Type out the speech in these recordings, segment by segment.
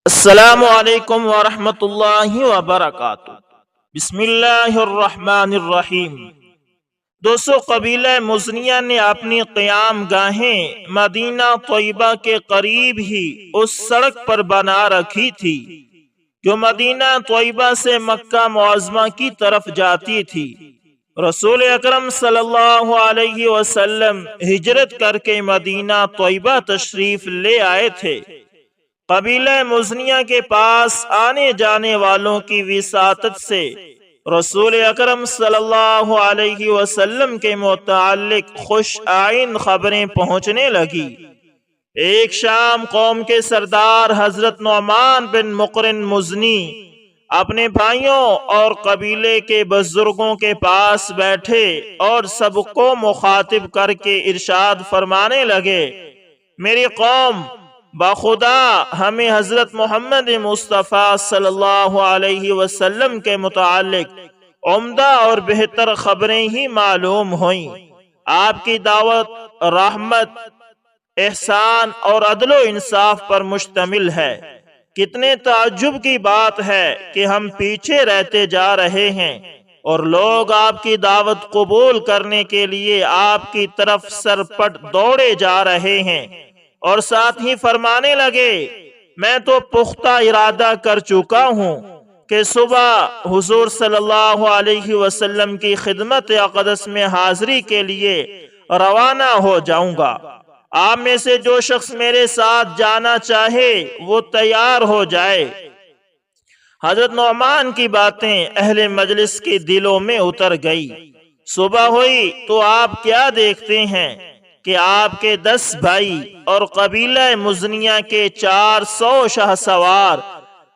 السلام علیکم ورحمۃ اللہ وبرکاتہ۔ بسم اللہ الرحمن الرحیم۔ دوستو، قبیلہ مزنیہ نے اپنی قیام گاہیں مدینہ طیبہ کے قریب ہی اس سڑک پر بنا رکھی تھی جو مدینہ طیبہ سے مکہ معظمہ کی طرف جاتی تھی۔ رسول اکرم صلی اللہ علیہ وسلم ہجرت کر کے مدینہ طیبہ تشریف لے آئے تھے۔ قبیلہ مزنیہ کے پاس آنے جانے والوں کی وساطت سے رسول اکرم صلی اللہ علیہ وسلم کے متعلق خوش آئین خبریں پہنچنے لگی۔ ایک شام قوم کے سردار حضرت نعمان بن مقرن مزنی اپنے بھائیوں اور قبیلے کے بزرگوں کے پاس بیٹھے اور سب کو مخاطب کر کے ارشاد فرمانے لگے، میری قوم، بخدا ہمیں حضرت محمد مصطفیٰ صلی اللہ علیہ وسلم کے متعلق عمدہ اور بہتر خبریں ہی معلوم ہوئیں۔ آپ کی دعوت رحمت، احسان اور عدل و انصاف پر مشتمل ہے۔ کتنے تعجب کی بات ہے کہ ہم پیچھے رہتے جا رہے ہیں اور لوگ آپ کی دعوت قبول کرنے کے لیے آپ کی طرف سرپٹ دوڑے جا رہے ہیں۔ اور ساتھ ہی فرمانے لگے، میں تو پختہ ارادہ کر چکا ہوں کہ صبح حضور صلی اللہ علیہ وسلم کی خدمت اقدس میں حاضری کے لیے روانہ ہو جاؤں گا۔ آپ میں سے جو شخص میرے ساتھ جانا چاہے وہ تیار ہو جائے۔ حضرت نعمان کی باتیں اہل مجلس کے دلوں میں اتر گئی۔ صبح ہوئی تو آپ کیا دیکھتے ہیں کہ آپ کے 10 بھائی اور قبیلہ مزنیہ کے 400 شہسوار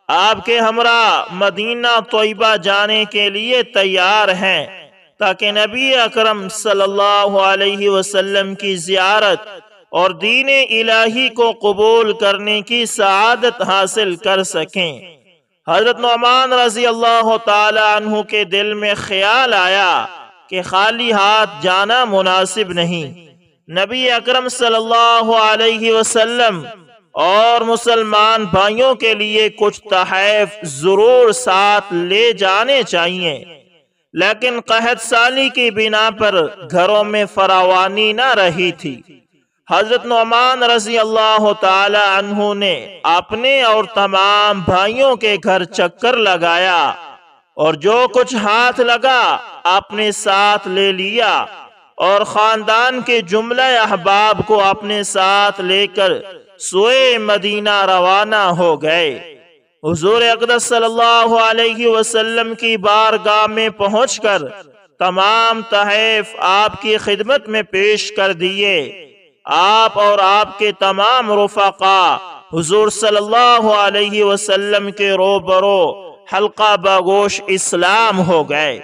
آپ کے ہمراہ مدینہ طیبہ جانے کے لیے تیار ہیں تاکہ نبی اکرم صلی اللہ علیہ وسلم کی زیارت اور دین الہی کو قبول کرنے کی سعادت حاصل کر سکیں۔ حضرت نعمان رضی اللہ تعالی عنہ کے دل میں خیال آیا کہ خالی ہاتھ جانا مناسب نہیں۔ نبی اکرم صلی اللہ علیہ وسلم اور مسلمان بھائیوں کے لیے کچھ تحائف ضرور ساتھ لے جانے چاہیے، لیکن قحط سالی کی بنا پر گھروں میں فراوانی نہ رہی تھی۔ حضرت نعمان رضی اللہ تعالی عنہ نے اپنے اور تمام بھائیوں کے گھر چکر لگایا اور جو کچھ ہاتھ لگا اپنے ساتھ لے لیا اور خاندان کے جملہ احباب کو اپنے ساتھ لے کر سوئے مدینہ روانہ ہو گئے۔ حضور اقدس صلی اللہ علیہ وسلم کی بارگاہ میں پہنچ کر تمام تحائف آپ کی خدمت میں پیش کر دیے۔ آپ اور آپ کے تمام رفقا حضور صلی اللہ علیہ وسلم کے روبرو حلقہ بگوش اسلام ہو گئے۔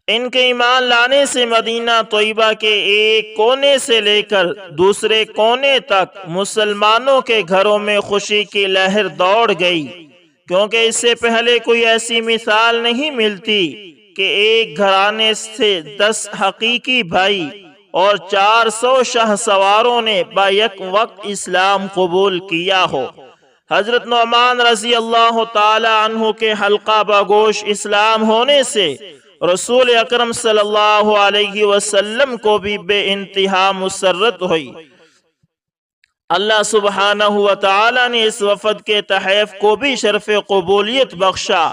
ان کے ایمان لانے سے مدینہ طیبہ کے ایک کونے سے لے کر دوسرے کونے تک مسلمانوں کے گھروں میں خوشی کی لہر دوڑ گئی، کیونکہ اس سے پہلے کوئی ایسی مثال نہیں ملتی کہ ایک گھرانے سے 10 حقیقی بھائی اور 400 شاہ سواروں نے بیک وقت اسلام قبول کیا ہو۔ حضرت نعمان رضی اللہ تعالی عنہ کے حلقہ بگوش اسلام ہونے سے رسول اکرم صلی اللہ علیہ وسلم کو بھی بے انتہا مسرت ہوئی۔ اللہ سبحانہ وتعالی نے اس وفد کے تحائف کو بھی شرف قبولیت بخشا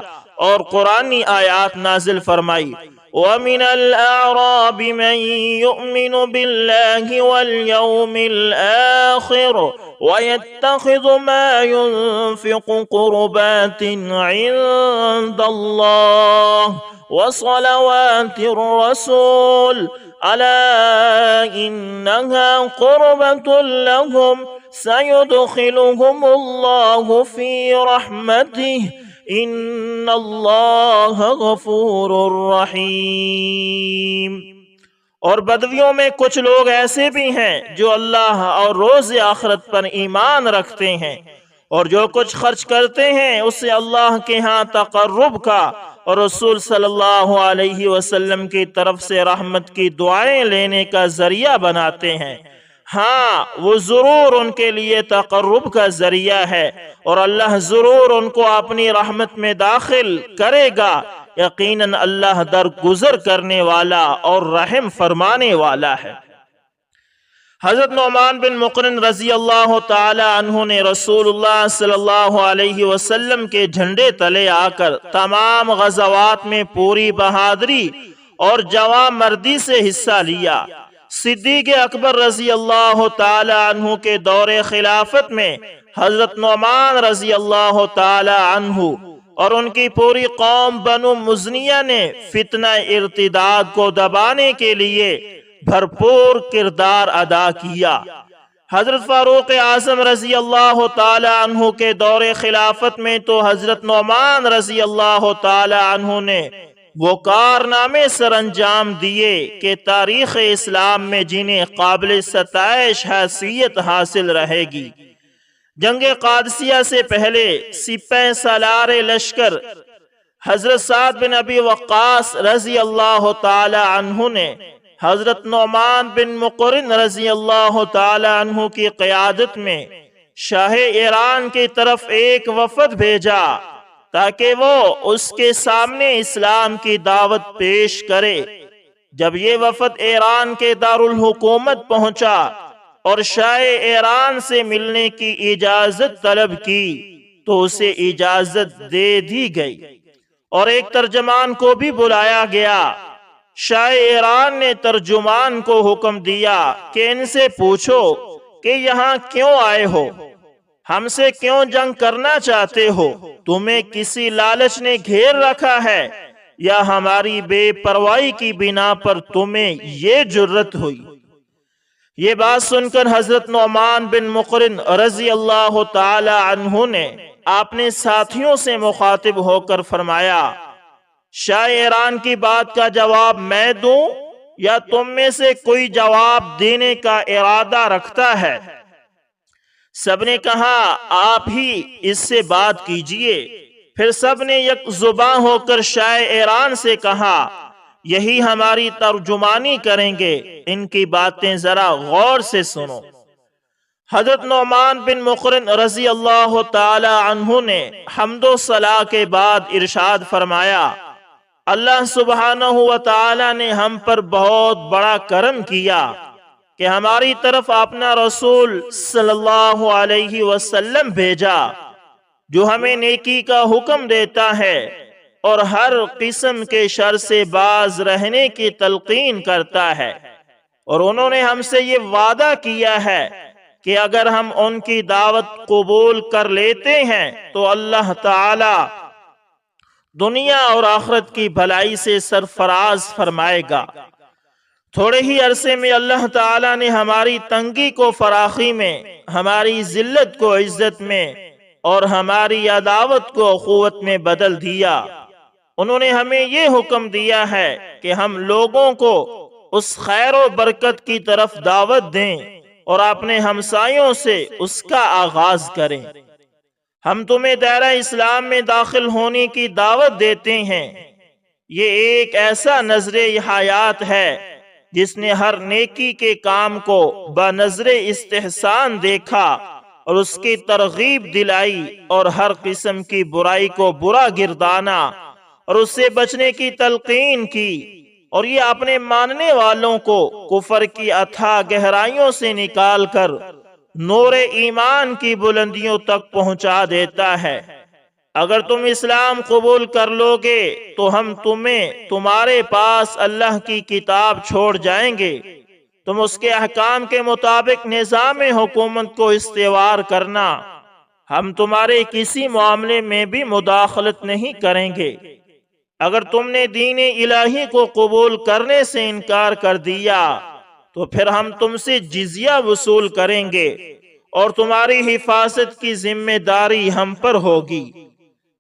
اور قرآنی آیات نازل فرمائی۔ وَمِنَ الْأَعْرَابِ مَن يُؤْمِنُ بِاللَّهِ وَالْيَوْمِ الْآخِرِ وَيَتَّخِذُ مَا يُنْفِقُ قُرُبَاتٍ عِندَ اللَّهِ وصلوات الرسول ألا إنها قربة لهم سيدخلهم الله في رحمته إن الله غفور رحيم۔ اور بدویوں میں کچھ لوگ ایسے بھی ہیں جو اللہ اور روز آخرت پر ایمان رکھتے ہیں اور جو کچھ خرچ کرتے ہیں اسے اللہ کے ہاں تقرب کا اور رسول صلی اللہ علیہ وسلم کی طرف سے رحمت کی دعائیں لینے کا ذریعہ بناتے ہیں۔ ہاں وہ ضرور ان کے لیے تقرب کا ذریعہ ہے اور اللہ ضرور ان کو اپنی رحمت میں داخل کرے گا، یقیناً اللہ درگزر کرنے والا اور رحم فرمانے والا ہے۔ حضرت نعمان بن مقرن رضی اللہ تعالی عنہ نے رسول اللہ صلی اللہ علیہ وسلم کے جھنڈے تلے آ کر تمام غزوات میں پوری بہادری اور جواں مردی سے حصہ لیا۔ صدیق اکبر رضی اللہ تعالی عنہ کے دور خلافت میں حضرت نعمان رضی اللہ تعالی عنہ اور ان کی پوری قوم بنو مزنیہ نے فتنہ ارتداد کو دبانے کے لیے بھرپور کردار ادا کیا۔ حضرت فاروق اعظم رضی اللہ تعالی عنہ کے دور خلافت میں تو حضرت نعمان رضی اللہ تعالی عنہ نے وہ کارنامے سر انجام دیے کہ تاریخ اسلام میں جنہیں قابل ستائش حیثیت حاصل رہے گی۔ جنگ قادسیہ سے پہلے سپہ سالار لشکر حضرت سعد بن ابی وقاص رضی اللہ تعالی عنہ نے حضرت نعمان بن مقرن رضی اللہ تعالی عنہ کی قیادت میں شاہ ایران کی طرف ایک وفد بھیجا تاکہ وہ اس کے سامنے اسلام کی دعوت پیش کرے۔ جب یہ وفد ایران کے دارالحکومت پہنچا اور شاہ ایران سے ملنے کی اجازت طلب کی تو اسے اجازت دے دی گئی اور ایک ترجمان کو بھی بلایا گیا۔ شاہ ایران نے ترجمان کو حکم دیا کہ ان سے پوچھو کہ یہاں کیوں آئے ہو، ہم سے کیوں جنگ کرنا چاہتے ہو، تمہیں کسی لالچ نے گھیر رکھا ہے یا ہماری بے پرواہی کی بنا پر تمہیں یہ جرت ہوئی؟ یہ بات سن کر حضرت نعمان بن مقرن رضی اللہ تعالی عنہ نے اپنے ساتھیوں سے مخاطب ہو کر فرمایا، شاہ ایران کی بات کا جواب میں دوں یا تم میں سے کوئی جواب دینے کا ارادہ رکھتا ہے؟ سب نے کہا آپ ہی اس سے بات کیجئے۔ پھر سب نے یک زباں ہو کر شاہ ایران سے کہا یہی ہماری ترجمانی کریں گے، ان کی باتیں ذرا غور سے سنو۔ حضرت نعمان بن مقرن رضی اللہ تعالی عنہ نے حمد و ثنا کے بعد ارشاد فرمایا، اللہ سبحانہ و تعالی نے ہم پر بہت بڑا کرم کیا کہ ہماری طرف اپنا رسول صلی اللہ علیہ وسلم بھیجا جو ہمیں نیکی کا حکم دیتا ہے اور ہر قسم کے شر سے باز رہنے کی تلقین کرتا ہے، اور انہوں نے ہم سے یہ وعدہ کیا ہے کہ اگر ہم ان کی دعوت قبول کر لیتے ہیں تو اللہ تعالی دنیا اور آخرت کی بھلائی سے سرفراز فرمائے گا۔ تھوڑے ہی عرصے میں اللہ تعالی نے ہماری تنگی کو فراخی میں، ہماری ذلت کو عزت میں اور ہماری عداوت کو قوت میں بدل دیا۔ انہوں نے ہمیں یہ حکم دیا ہے کہ ہم لوگوں کو اس خیر و برکت کی طرف دعوت دیں اور اپنے ہمسایوں سے اس کا آغاز کریں۔ ہم تمہیں دائرہ اسلام میں داخل ہونے کی دعوت دیتے ہیں۔ یہ ایک ایسا نظر حیات ہے جس نے ہر نیکی کے کام کو بنظر استحسان دیکھا اور اس کی ترغیب دلائی اور ہر قسم کی برائی کو برا گردانا اور اس سے بچنے کی تلقین کی، اور یہ اپنے ماننے والوں کو کفر کی اتھاہ گہرائیوں سے نکال کر نور ایمان کی بلندیوں تک پہنچا دیتا ہے۔ اگر تم اسلام قبول کر لو گے تو ہم تمہیں تمہارے پاس اللہ کی کتاب چھوڑ جائیں گے، تم اس کے احکام کے مطابق نظام حکومت کو استوار کرنا، ہم تمہارے کسی معاملے میں بھی مداخلت نہیں کریں گے۔ اگر تم نے دین الہی کو قبول کرنے سے انکار کر دیا تو پھر ہم تم سے جزیہ وصول کریں گے اور تمہاری حفاظت کی ذمہ داری ہم پر ہوگی،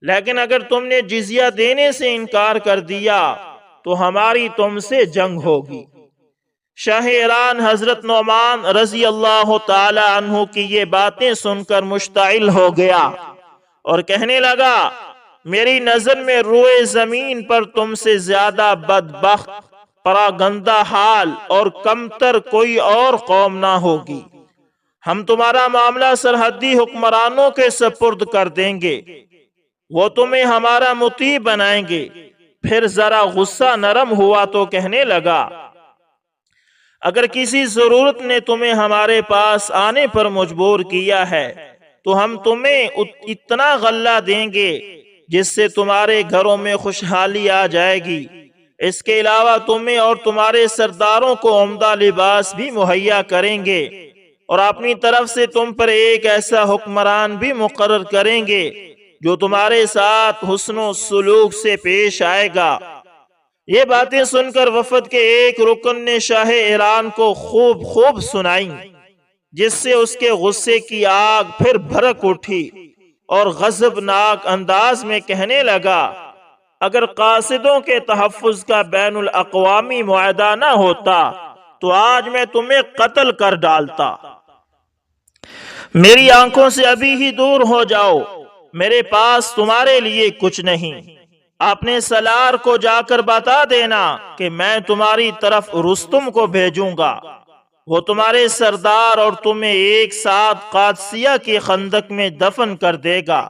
لیکن اگر تم نے جزیہ دینے سے انکار کر دیا تو ہماری تم سے جنگ ہوگی۔ شاہ ایران حضرت نعمان رضی اللہ تعالی عنہ کی یہ باتیں سن کر مشتعل ہو گیا اور کہنے لگا، میری نظر میں روئے زمین پر تم سے زیادہ بدبخت پراگندہ حال اور کمتر کوئی اور قوم نہ ہوگی۔ ہم تمہارا معاملہ سرحدی حکمرانوں کے سپرد کر دیں گے، وہ تمہیں ہمارا مطیع بنائیں گے۔ پھر ذرا غصہ نرم ہوا تو کہنے لگا، اگر کسی ضرورت نے تمہیں ہمارے پاس آنے پر مجبور کیا ہے تو ہم تمہیں اتنا غلہ دیں گے جس سے تمہارے گھروں میں خوشحالی آ جائے گی۔ اس کے علاوہ تمہیں اور تمہارے سرداروں کو عمدہ لباس بھی مہیا کریں گے، اور اپنی طرف سے تم پر ایک ایسا حکمران بھی مقرر کریں گے جو تمہارے ساتھ حسن و سلوک سے پیش آئے گا۔ یہ باتیں سن کر وفد کے ایک رکن نے شاہ ایران کو خوب سنائیں، جس سے اس کے غصے کی آگ پھر بھڑک اٹھی اور غضبناک انداز میں کہنے لگا، اگر قاصدوں کے تحفظ کا بین الاقوامی معاہدہ نہ ہوتا تو آج میں تمہیں قتل کر ڈالتا۔ میری آنکھوں سے ابھی ہی دور ہو جاؤ، میرے پاس تمہارے لیے کچھ نہیں۔ اپنے سالار کو جا کر بتا دینا کہ میں تمہاری طرف رستم کو بھیجوں گا، وہ تمہارے سردار اور تمہیں ایک ساتھ قادسیہ کی خندق میں دفن کر دے گا۔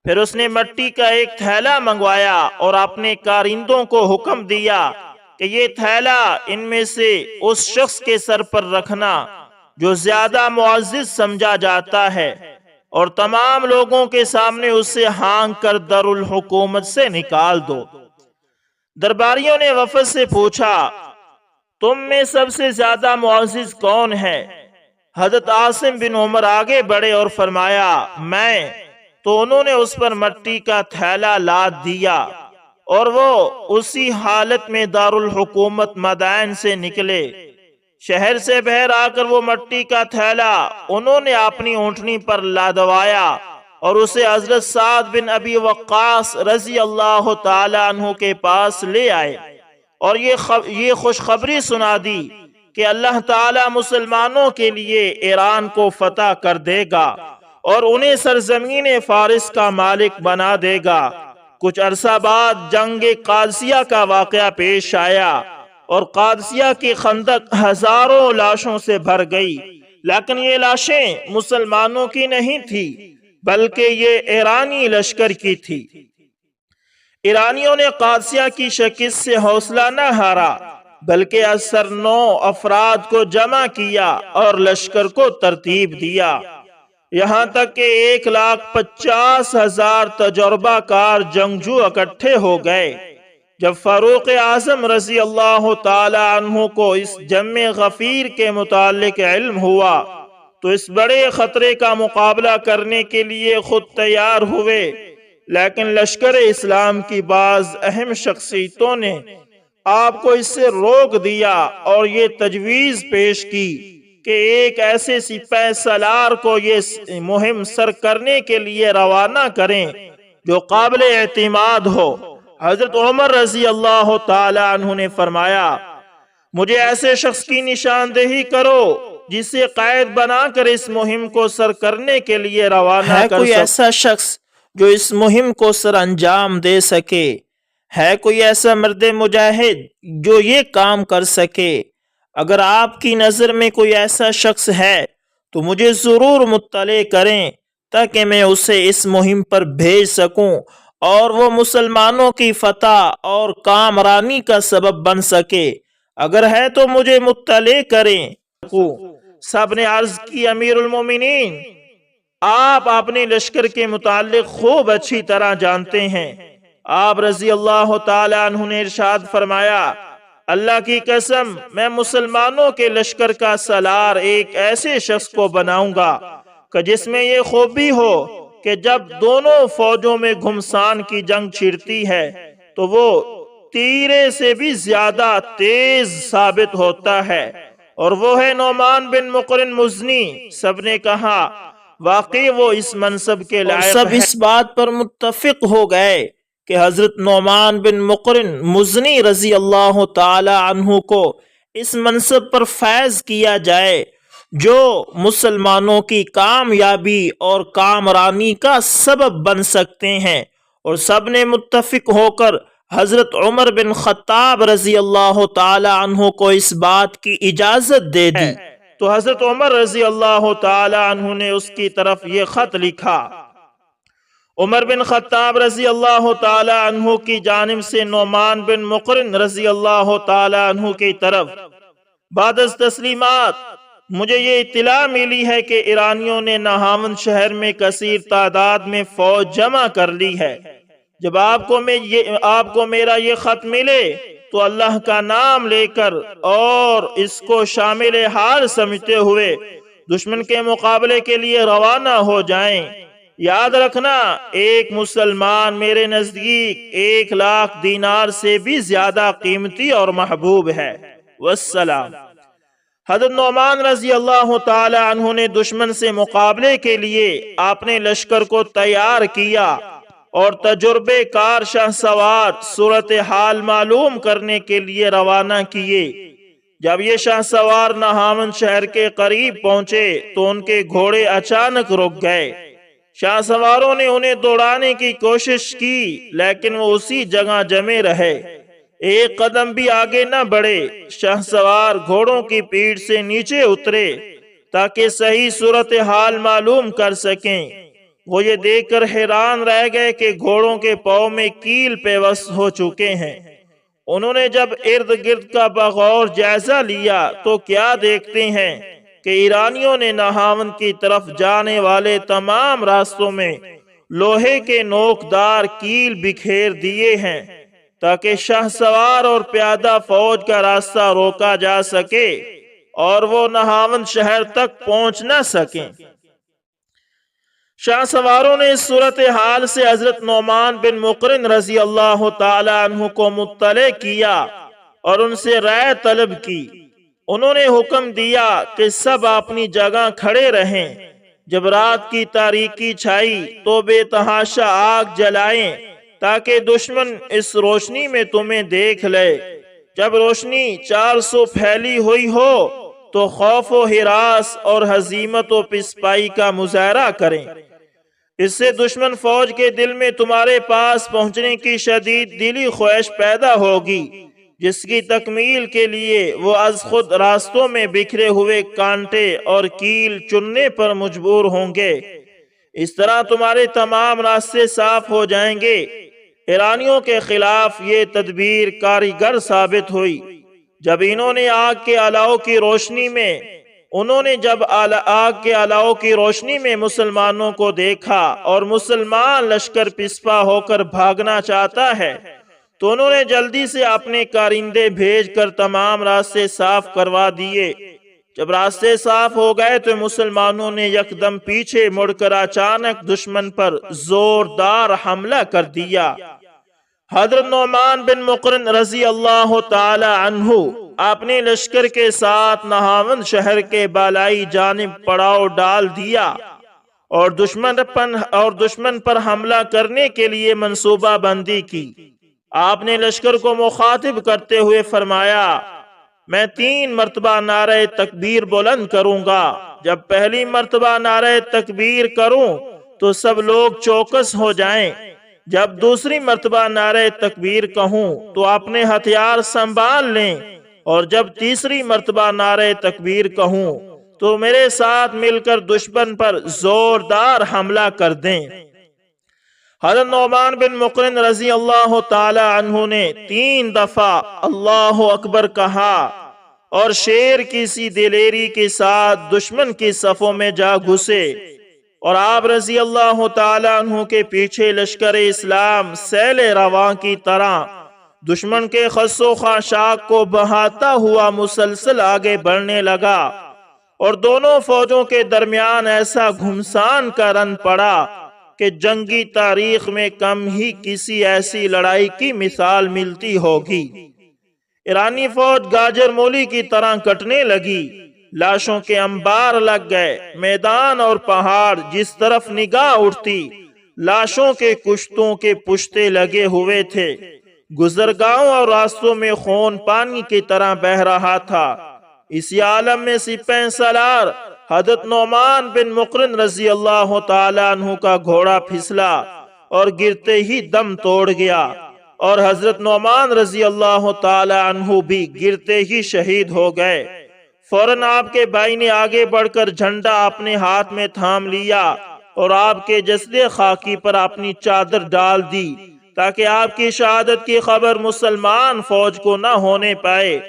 پھر اس نے مٹی کا ایک تھیلا منگوایا اور اپنے کارندوں کو حکم دیا کہ یہ تھیلا ان میں سے اس شخص کے سر پر رکھنا جو زیادہ معزز سمجھا جاتا ہے، اور تمام لوگوں کے سامنے اسے ہانک کر دارالحکومت سے نکال دو۔ درباریوں نے وفد سے پوچھا، تم میں سب سے زیادہ معزز کون ہے؟ حضرت عاصم بن عمر آگے بڑھے اور فرمایا، میں۔ تو انہوں نے اس پر مٹی کا تھیلا لاد دیا اور وہ اسی حالت میں دارالحکومت مدائن سے نکلے۔ شہر سے باہر آ کر وہ مٹی کا تھیلا انہوں نے اپنی اونٹنی پر لادوایا اور اسے حضرت سعد بن ابی وقاص رضی اللہ تعالی عنہ کے پاس لے آئے اور یہ خوشخبری سنا دی کہ اللہ تعالی مسلمانوں کے لیے ایران کو فتح کر دے گا اور انہیں سرزمین فارس کا مالک بنا دے گا۔ کچھ عرصہ بعد جنگ قادسیہ کا واقعہ پیش آیا اور قادسیہ کی خندق ہزاروں لاشوں سے بھر گئی، لیکن یہ لاشیں مسلمانوں کی نہیں تھی بلکہ یہ ایرانی لشکر کی تھی۔ ایرانیوں نے قادسیہ کی شکست سے حوصلہ نہ ہارا بلکہ 89 افراد کو جمع کیا اور لشکر کو ترتیب دیا، یہاں تک کہ 1,50,000 تجربہ کار جنگجو اکٹھے ہو گئے۔ جب فاروق اعظم رضی اللہ تعالی عنہ کو اس جمع غفیر کے متعلق علم ہوا تو اس بڑے خطرے کا مقابلہ کرنے کے لیے خود تیار ہوئے، لیکن لشکر اسلام کی بعض اہم شخصیتوں نے آپ کو اس سے روک دیا اور یہ تجویز پیش کی کہ ایک ایسے سپہ سالار کو یہ مہم سر کرنے کے لیے روانہ کریں جو قابل اعتماد ہو۔ حضرت عمر رضی اللہ تعالی عنہ نے فرمایا، مجھے ایسے شخص کی نشاندہی کرو جسے قائد بنا کر اس مہم کو سر کرنے کے لیے روانہ کر سکے۔ ہے کوئی ایسا شخص جو اس مہم کو سر انجام دے سکے؟ ہے کوئی ایسا مرد مجاہد جو یہ کام کر سکے؟ اگر آپ کی نظر میں کوئی ایسا شخص ہے تو مجھے ضرور مطلع کریں تاکہ میں اسے اس مہم پر بھیج سکوں اور وہ مسلمانوں کی فتح اور کامرانی کا سبب بن سکے۔ اگر ہے تو مجھے مطلع کریں۔ سب نے عرض کی، امیر المومنین، آپ اپنے لشکر کے متعلق خوب اچھی طرح جانتے ہیں۔ آپ رضی اللہ تعالی عنہ نے ارشاد فرمایا، اللہ کی قسم میں مسلمانوں کے لشکر کا سالار ایک ایسے شخص کو بناؤں گا کہ جس میں یہ خوبی ہو کہ جب دونوں فوجوں میں گھمسان کی جنگ چھڑتی ہے تو وہ تیرے سے بھی زیادہ تیز ثابت ہوتا ہے، اور وہ ہے نعمان بن مقرن مزنی۔ سب نے کہا، واقعی وہ اس منصب کے لائق ہے۔ سب اس بات پر متفق ہو گئے کہ حضرت نعمان بن مقرن مزنی رضی اللہ تعالی عنہ کو اس منصب پر فائز کیا جائے جو مسلمانوں کی کامیابی اور کامرانی کا سبب بن سکتے ہیں، اور سب نے متفق ہو کر حضرت عمر بن خطاب رضی اللہ تعالی عنہ کو اس بات کی اجازت دے دی تو حضرت عمر رضی اللہ تعالی عنہ نے اس کی طرف یہ خط لکھا۔ عمر بن خطاب رضی اللہ تعالی عنہ کی جانب سے نعمان بن مقرن رضی اللہ تعالی عنہ کی طرف، بعد از تسلیمات مجھے یہ اطلاع ملی ہے کہ ایرانیوں نے نہاون شہر میں کثیر تعداد میں فوج جمع کر لی ہے۔ جب آپ کو میرا یہ خط ملے تو اللہ کا نام لے کر اور اس کو شامل حال سمجھتے ہوئے دشمن کے مقابلے کے لیے روانہ ہو جائیں۔ یاد رکھنا، ایک مسلمان میرے نزدیک 1,00,000 دینار سے بھی زیادہ قیمتی اور محبوب ہے۔ والسلام۔ حضرت نعمان رضی اللہ تعالی عنہ نے دشمن سے مقابلے کے لیے اپنے لشکر کو تیار کیا اور تجربے کار شاہ سوار صورتحال معلوم کرنے کے لیے روانہ کیے۔ جب یہ شاہ سوار نہاون شہر کے قریب پہنچے تو ان کے گھوڑے اچانک رک گئے۔ شاہ سواروں نے انہیں دوڑانے کی کوشش کی لیکن وہ اسی جگہ جمے رہے، ایک قدم بھی آگے نہ بڑھے۔ شاہ سوار گھوڑوں کی پیٹھ سے نیچے اترے تاکہ صحیح صورتحال معلوم کر سکیں۔ وہ یہ دیکھ کر حیران رہ گئے کہ گھوڑوں کے پاؤں میں کیل پیوست ہو چکے ہیں۔ انہوں نے جب ارد گرد کا بغور جائزہ لیا تو کیا دیکھتے ہیں کہ ایرانیوں نے نہاون کی طرف جانے والے تمام راستوں میں لوہے کے نوکدار کیل بکھیر دیے ہیں تاکہ شاہ سوار اور پیادہ فوج کا راستہ روکا جا سکے اور وہ نہاون شہر تک پہنچ نہ سکیں۔ شاہ سواروں نے اس صورتحال سے حضرت نعمان بن مقرن رضی اللہ تعالی عنہ کو مطلع کیا اور ان سے رائے طلب کی۔ انہوں نے حکم دیا کہ سب اپنی جگہ کھڑے رہیں۔ جب رات کی تاریکی چھائی تو بے تحاشا آگ جلائیں تاکہ دشمن اس روشنی میں تمہیں دیکھ لے۔ جب روشنی 400 پھیلی ہوئی ہو تو خوف و ہراس اور ہزیمت و پسپائی کا مظاہرہ کریں۔ اس سے دشمن فوج کے دل میں تمہارے پاس پہنچنے کی شدید دلی خواہش پیدا ہوگی، جس کی تکمیل کے لیے وہ از خود راستوں میں بکھرے ہوئے کانٹے اور کیل چننے پر مجبور ہوں گے۔ اس طرح تمہارے تمام راستے صاف ہو جائیں گے۔ ایرانیوں کے خلاف یہ تدبیر کاریگر ثابت ہوئی۔ جب انہوں نے آگ کے الاؤ کی روشنی میں مسلمانوں کو دیکھا اور مسلمان لشکر پسپا ہو کر بھاگنا چاہتا ہے تو انہوں نے جلدی سے اپنے کارندے بھیج کر تمام راستے صاف کروا دیے۔ جب راستے صاف ہو گئے تو مسلمانوں نے یکدم پیچھے مڑ کر اچانک دشمن پر زوردار حملہ کر دیا۔ حضرت نعمان بن مقرن رضی اللہ تعالی عنہ اپنے لشکر کے ساتھ نہاون شہر کے بالائی جانب پڑاؤ ڈال دیا اور دشمن پر حملہ کرنے کے لیے منصوبہ بندی کی۔ آپ نے لشکر کو مخاطب کرتے ہوئے فرمایا، میں 3 مرتبہ نعرہ تکبیر بلند کروں گا۔ جب پہلی مرتبہ نعرہ تکبیر کروں تو سب لوگ چوکس ہو جائیں۔ جب دوسری مرتبہ نعرہ تکبیر کہوں تو اپنے ہتھیار سنبھال لیں، اور جب تیسری مرتبہ نعرہ تکبیر کہوں تو میرے ساتھ مل کر دشمن پر زوردار حملہ کر دیں۔ حضرت نعمان بن مقرن رضی اللہ تعالی عنہ نے 3 دفعہ اللہ اکبر کہا اور شیر کی سی دلیری کے ساتھ دشمن کی صفوں میں جا گھسے، اور آپ رضی اللہ تعالی عنہ کے پیچھے لشکر اسلام سیل رواں کی طرح دشمن کے خس و خاشاک کو بہاتا ہوا مسلسل آگے بڑھنے لگا، اور دونوں فوجوں کے درمیان ایسا گھمسان کا رن پڑا کہ جنگی تاریخ میں کم ہی کسی ایسی لڑائی کی مثال ملتی ہوگی۔ ایرانی فوج گاجر مولی کی طرح کٹنے لگی، لاشوں کے انبار لگ گئے۔ میدان اور پہاڑ جس طرف نگاہ اٹھتی لاشوں کے کشتوں کے پشتے لگے ہوئے تھے۔ گزرگاہوں اور راستوں میں خون پانی کی طرح بہ رہا تھا۔ اسی عالم میں سپہ سالار حضرت نعمان بن مقرن رضی اللہ تعالی عنہ کا گھوڑا پھسلا اور گرتے ہی دم توڑ گیا، اور حضرت نعمان رضی اللہ تعالی عنہ بھی گرتے ہی شہید ہو گئے۔ فوراً آپ کے بھائی نے آگے بڑھ کر جھنڈا اپنے ہاتھ میں تھام لیا اور آپ کے جسد خاکی پر اپنی چادر ڈال دی تاکہ آپ کی شہادت کی خبر مسلمان فوج کو نہ ہونے پائے۔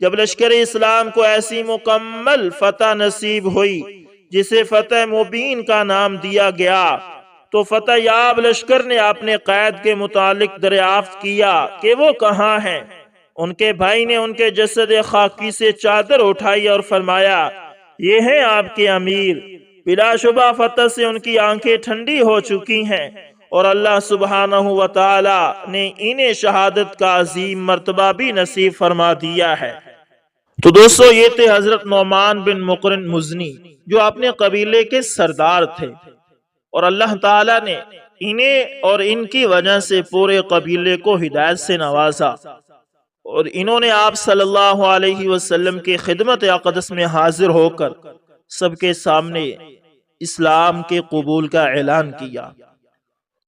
جب لشکر اسلام کو ایسی مکمل فتح نصیب ہوئی جسے فتح مبین کا نام دیا گیا، تو فتح یاب لشکر نے اپنے قائد کے متعلق دریافت کیا کہ وہ کہاں ہیں۔ ان کے بھائی نے ان کے جسد خاکی سے چادر اٹھائی اور فرمایا، یہ ہیں آپ کے امیر۔ بلا شبہ فتح سے ان کی آنکھیں ٹھنڈی ہو چکی ہیں اور اللہ سبحانہ و تعالی نے انہیں شہادت کا عظیم مرتبہ بھی نصیب فرما دیا ہے۔ تو دوستو، یہ تھے حضرت نعمان بن مقرن مزنی، جو اپنے قبیلے کے سردار تھے، اور اللہ تعالی نے انہیں اور ان کی وجہ سے پورے قبیلے کو ہدایت سے نوازا، اور انہوں نے آپ صلی اللہ علیہ وسلم کی خدمت اقدس میں حاضر ہو کر سب کے سامنے اسلام کے قبول کا اعلان کیا۔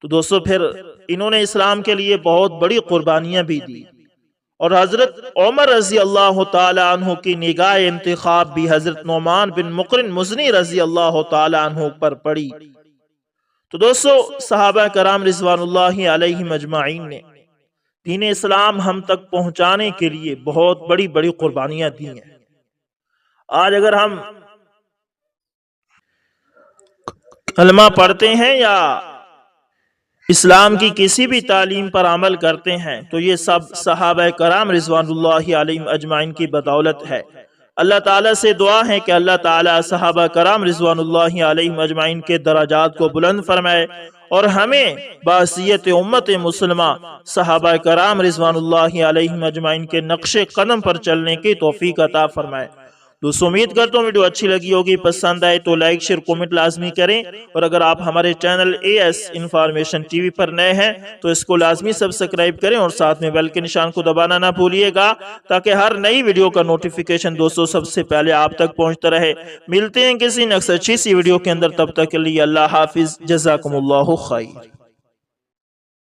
تو دوستو، پھر انہوں نے اسلام کے لیے بہت بڑی قربانیاں بھی دی، اور حضرت عمر رضی اللہ تعالی عنہ کی نگاہ انتخاب بھی حضرت نعمان بن مقرن مزنی رضی اللہ تعالی عنہ پر پڑی۔ تو دوستو، صحابہ کرام رضوان اللہ علیہم اجمعین نے دین اسلام ہم تک پہنچانے کے لیے بہت بڑی بڑی قربانیاں دی ہیں۔ آج اگر ہم کلمہ پڑھتے ہیں یا اسلام کی کسی بھی تعلیم پر عمل کرتے ہیں، تو یہ سب صحابہ کرام رضوان اللہ علیہم اجمعین کی بدولت ہے۔ اللہ تعالیٰ سے دعا ہے کہ اللہ تعالیٰ صحابہ کرام رضوان اللہ علیہم اجمعین کے درجات کو بلند فرمائے، اور ہمیں بحیثیت امت مسلمہ صحابہ کرام رضوان اللہ علیہم اجمعین کے نقش قدم پر چلنے کی توفیق عطا فرمائے۔ دوستو، امید کرتا ہوں ویڈیو اچھی لگی ہوگی، پسند آئے تو لائک شیئر کومنٹ لازمی کریں، اور اگر آپ ہمارے channel AS information T V پر نئے ہیں تو اس کو لازمی سبسکرائب کریں، اور ساتھ میں بیل کے نشان کو دبانا نہ بھولیے گا تاکہ ہر نئی ویڈیو کا نوٹیفیکیشن دوستو سب سے پہلے آپ تک پہنچتا رہے۔ ملتے ہیں کسی نیکسٹ اچھی سی ویڈیو کے اندر، تب تک کے لیے اللہ حافظ، جزاکم اللہ خیر۔